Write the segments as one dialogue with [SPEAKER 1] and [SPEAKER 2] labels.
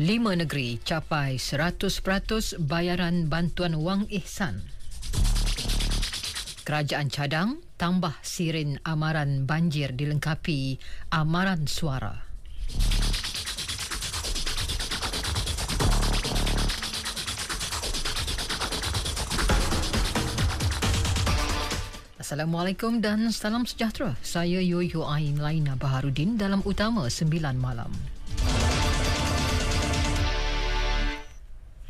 [SPEAKER 1] 5 negeri capai 100% bayaran bantuan wang ihsan. Kerajaan cadang tambah siren amaran banjir dilengkapi amaran suara. Assalamualaikum dan salam sejahtera. Saya Yoyo Ain Laina Baharudin dalam Utama 9 Malam.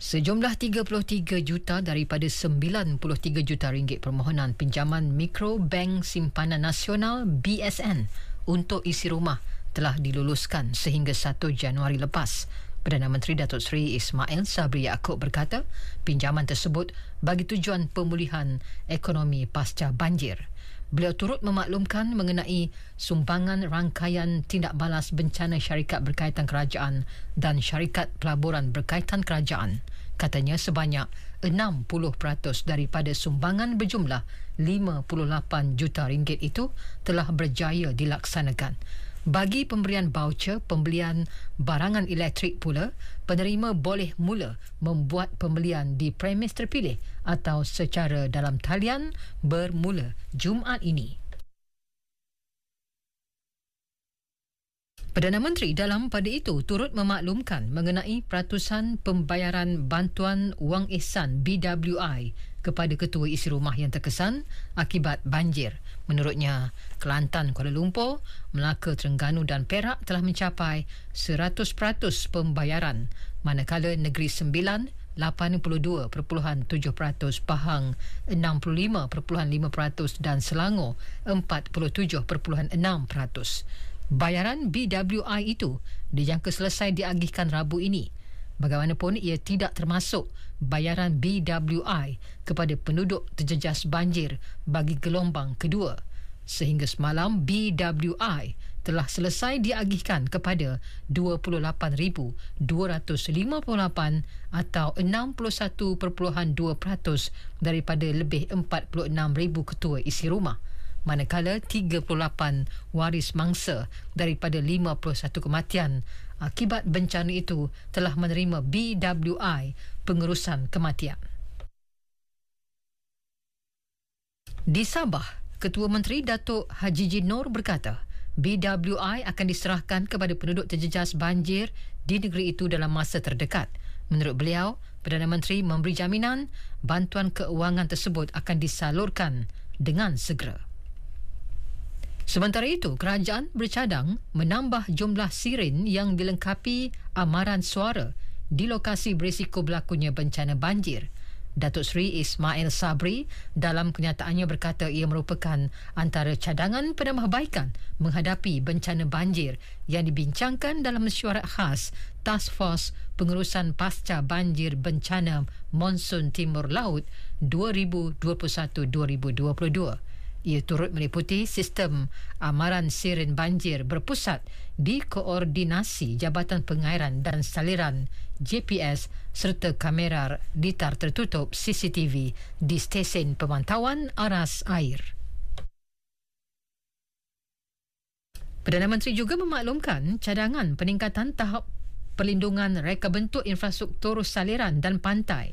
[SPEAKER 1] Sejumlah 33 juta daripada 93 juta ringgit permohonan pinjaman Mikro Bank Simpanan Nasional BSN untuk isi rumah telah diluluskan sehingga 1 Januari lepas. Perdana Menteri Datuk Seri Ismail Sabri Yaakob berkata, pinjaman tersebut bagi tujuan pemulihan ekonomi pasca banjir. Beliau turut memaklumkan mengenai sumbangan rangkaian tindak balas bencana syarikat berkaitan kerajaan dan syarikat pelaburan berkaitan kerajaan. Katanya sebanyak 60% daripada sumbangan berjumlah 58 juta ringgit itu telah berjaya dilaksanakan. Bagi pemberian baucer pembelian barangan elektrik pula, penerima boleh mula membuat pembelian di premis terpilih atau secara dalam talian bermula Jumaat ini. Perdana Menteri dalam pada itu turut memaklumkan mengenai peratusan pembayaran bantuan wang ihsan BWI kepada ketua isi rumah yang terkesan akibat banjir. Menurutnya, Kelantan, Kuala Lumpur, Melaka, Terengganu dan Perak telah mencapai 100% pembayaran, manakala Negeri Sembilan 82.7%, Pahang 65.5% dan Selangor 47.6%. Bayaran BWI itu dijangka selesai diagihkan Rabu ini. Bagaimanapun, ia tidak termasuk bayaran BWI kepada penduduk terjejas banjir bagi gelombang kedua. Sehingga semalam, BWI telah selesai diagihkan kepada 28,258 atau 61.2% daripada lebih 46,000 ketua isi rumah. Manakala 38 waris mangsa daripada 51 kematian akibat bencana itu telah menerima BWI pengurusan kematian. Di Sabah, Ketua Menteri Datuk Haji Nur berkata, BWI akan diserahkan kepada penduduk terjejas banjir di negeri itu dalam masa terdekat. Menurut beliau, Perdana Menteri memberi jaminan bantuan keuangan tersebut akan disalurkan dengan segera. Sementara itu, kerajaan bercadang menambah jumlah siren yang dilengkapi amaran suara di lokasi berisiko berlakunya bencana banjir. Datuk Seri Ismail Sabri dalam kenyataannya berkata ia merupakan antara cadangan penambahbaikan menghadapi bencana banjir yang dibincangkan dalam mesyuarat khas Task Force Pengurusan Pasca Banjir Bencana Monsun Timur Laut 2021-2022. Ia turut meliputi sistem amaran siren banjir berpusat di koordinasi Jabatan Pengairan dan Saliran JPS serta kamera litar tertutup CCTV di stesen pemantauan aras air. Perdana Menteri juga memaklumkan cadangan peningkatan tahap perlindungan reka bentuk infrastruktur saliran dan pantai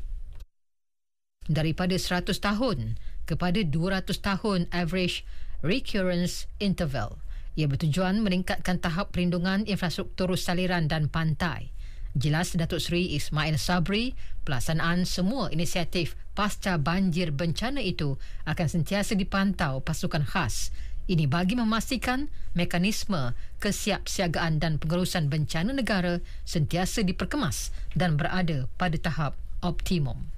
[SPEAKER 1] daripada 100 tahun kepada 200 tahun average recurrence interval. Ia bertujuan meningkatkan tahap perlindungan infrastruktur saliran dan pantai. Jelas Datuk Seri Ismail Sabri, pelaksanaan semua inisiatif pasca banjir bencana itu akan sentiasa dipantau pasukan khas. Ini bagi memastikan mekanisme kesiapsiagaan dan pengurusan bencana negara sentiasa diperkemas dan berada pada tahap optimum.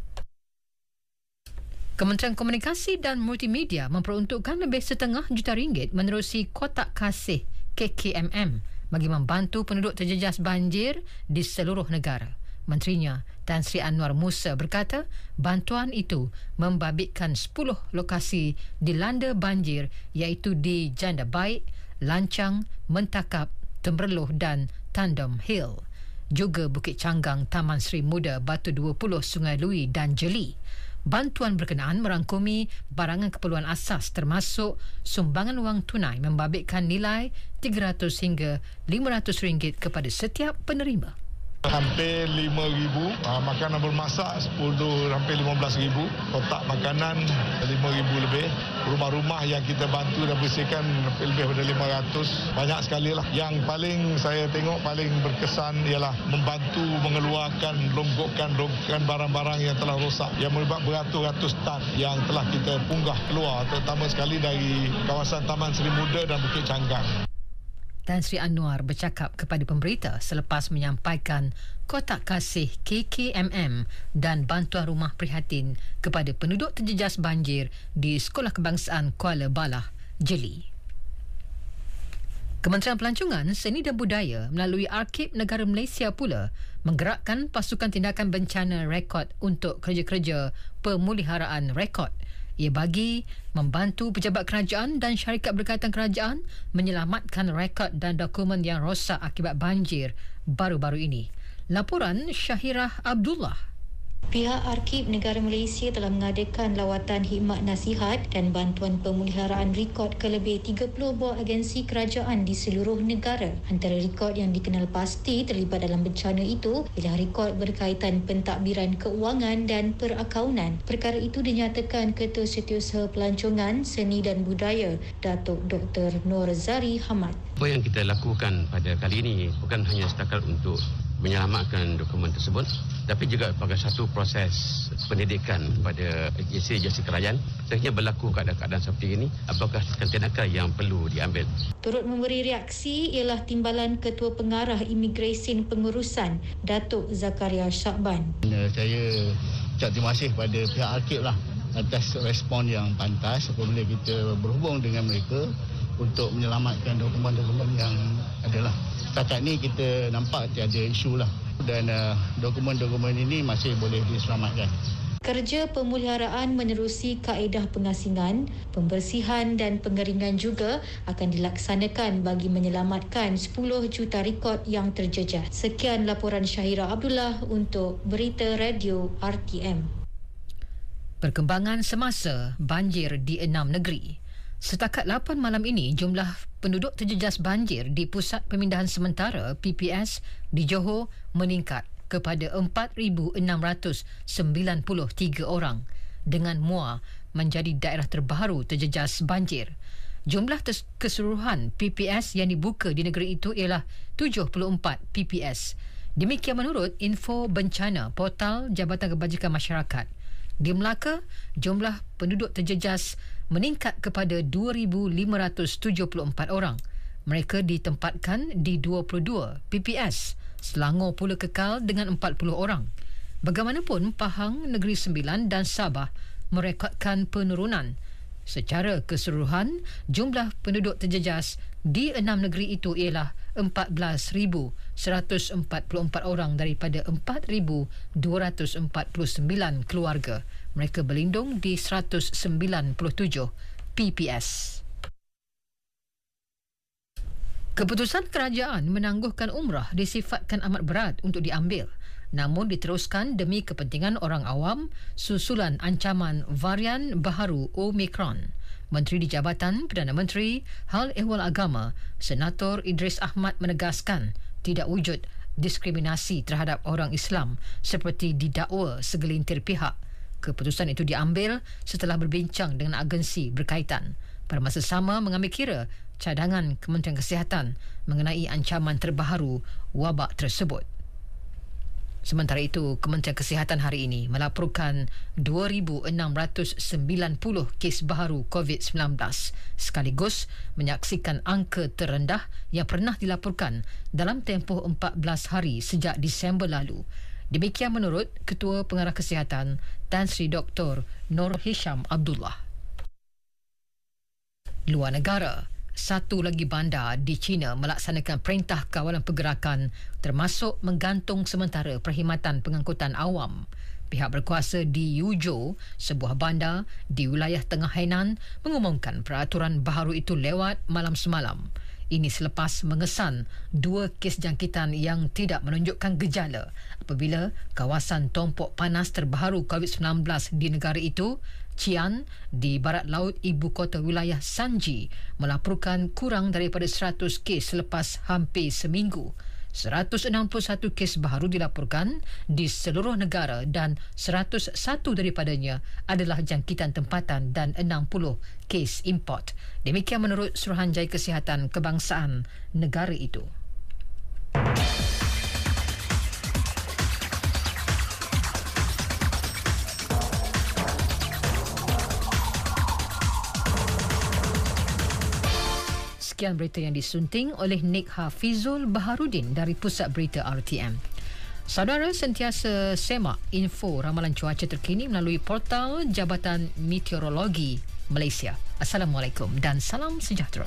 [SPEAKER 1] Kementerian Komunikasi dan Multimedia memperuntukkan lebih setengah juta ringgit menerusi kotak kasih KKMM bagi membantu penduduk terjejas banjir di seluruh negara. Menterinya, Tan Sri Anwar Musa berkata, bantuan itu membabitkan 10 lokasi dilanda banjir iaitu di Janda Baik, Lancang, Mentakap, Temberloh dan Tandem Hill. Juga Bukit Canggang, Taman Sri Muda, Batu 20, Sungai Lui dan Jeli. Bantuan berkenaan merangkumi barangan keperluan asas termasuk sumbangan wang tunai membabitkan nilai 300 hingga 500 ringgit kepada setiap penerima.
[SPEAKER 2] Hampir 5,000, makanan bermasak 10, hampir 15,000, kotak makanan 5,000 lebih. Rumah-rumah yang kita bantu dan bersihkan lebih daripada 500. Banyak sekali lah. Yang paling saya tengok paling berkesan ialah membantu mengeluarkan, longgokkan barang-barang yang telah rosak. Yang melibat beratus-ratus tan yang telah kita punggah keluar, terutama sekali dari kawasan Taman Seri Muda dan Bukit Canggang.
[SPEAKER 1] Tan Sri Anwar bercakap kepada pemberita selepas menyampaikan kotak kasih KKMM dan bantuan rumah prihatin kepada penduduk terjejas banjir di Sekolah Kebangsaan Kuala Balah, Jeli. Kementerian Pelancongan, Seni dan Budaya melalui Arkib Negara Malaysia pula menggerakkan pasukan tindakan bencana rekod untuk kerja-kerja pemuliharaan rekod. Ia bagi membantu pejabat kerajaan dan syarikat berkaitan kerajaan menyelamatkan rekod dan dokumen yang rosak akibat banjir baru-baru ini. Laporan Syahirah Abdullah.
[SPEAKER 3] Pihak Arkib Negara Malaysia telah mengadakan lawatan khidmat nasihat dan bantuan pemeliharaan rekod ke lebih 30 buah agensi kerajaan di seluruh negara. Antara rekod yang dikenal pasti terlibat dalam bencana itu ialah rekod berkaitan pentadbiran keuangan dan perakaunan. Perkara itu dinyatakan Ketua Setiausaha Pelancongan, Seni dan Budaya, Datuk Dr. Nur Zari Hamad.
[SPEAKER 4] Apa yang kita lakukan pada kali ini bukan hanya setakat untuk menyelamatkan dokumen tersebut, tapi juga sebagai satu proses pendidikan pada agensi kerajaan. Sekiranya berlaku keadaan seperti ini, apakah tindakan yang perlu diambil.
[SPEAKER 3] Turut memberi reaksi ialah Timbalan Ketua Pengarah Imigresen Pengurusan, Datuk Zakaria Syakban.
[SPEAKER 5] Saya ucap terima kasih kepada pihak Arkib atas respon yang pantas apabila kita berhubung dengan mereka untuk menyelamatkan dokumen-dokumen yang adalah. Setakat ni kita nampak tiada isu dan dokumen-dokumen ini masih boleh diselamatkan.
[SPEAKER 3] Kerja pemuliharaan menerusi kaedah pengasingan, pembersihan dan pengeringan juga akan dilaksanakan bagi menyelamatkan 10 juta rekod yang terjejas. Sekian laporan Syahirah Abdullah untuk Berita Radio RTM.
[SPEAKER 1] Perkembangan semasa banjir di 6 negeri. Setakat 8 malam ini, jumlah penduduk terjejas banjir di Pusat Pemindahan Sementara PPS di Johor meningkat kepada 4,693 orang dengan Muar menjadi daerah terbaru terjejas banjir. Jumlah keseluruhan PPS yang dibuka di negeri itu ialah 74 PPS. Demikian menurut info bencana portal Jabatan Kebajikan Masyarakat. Di Melaka, jumlah penduduk terjejas meningkat kepada 2,574 orang. Mereka ditempatkan di 22 PPS. Selangor pula kekal dengan 40 orang. Bagaimanapun, Pahang, Negeri Sembilan dan Sabah merekodkan penurunan. Secara keseluruhan, jumlah penduduk terjejas di 6 negeri itu ialah 14,144 orang daripada 4,249 keluarga. Mereka berlindung di 197 PPS. Keputusan kerajaan menangguhkan umrah disifatkan amat berat untuk diambil, namun diteruskan demi kepentingan orang awam susulan ancaman varian baharu Omicron. Menteri di Jabatan Perdana Menteri Hal Ehwal Agama, Senator Idris Ahmad menegaskan tidak wujud diskriminasi terhadap orang Islam seperti didakwa segelintir pihak. Keputusan itu diambil setelah berbincang dengan agensi berkaitan. Pada masa sama mengambil kira cadangan Kementerian Kesihatan mengenai ancaman terbaru wabak tersebut. Sementara itu, Kementerian Kesihatan hari ini melaporkan 2,690 kes baharu COVID-19 sekaligus menyaksikan angka terendah yang pernah dilaporkan dalam tempoh 14 hari sejak Disember lalu. Demikian menurut Ketua Pengarah Kesihatan Tan Sri Dr. Nur Hisham Abdullah. Luar negara. Satu lagi bandar di China melaksanakan perintah kawalan pergerakan termasuk menggantung sementara perkhidmatan pengangkutan awam. Pihak berkuasa di Yuzhou, sebuah bandar di wilayah Tengah Hainan, mengumumkan peraturan baharu itu lewat malam semalam. Ini selepas mengesan 2 kes jangkitan yang tidak menunjukkan gejala apabila kawasan tompok panas terbaru COVID-19 di negara itu, Xi'an, di barat laut ibu kota wilayah Shanxi, melaporkan kurang daripada 100 kes selepas hampir seminggu. 161 kes baharu dilaporkan di seluruh negara dan 101 daripadanya adalah jangkitan tempatan dan 60 kes import. Demikian menurut Suruhanjaya Kesihatan Kebangsaan negara itu. Sekian berita yang disunting oleh Nik Hafizul Baharudin dari Pusat Berita RTM. Saudara sentiasa semak info ramalan cuaca terkini melalui portal Jabatan Meteorologi Malaysia. Assalamualaikum dan salam sejahtera.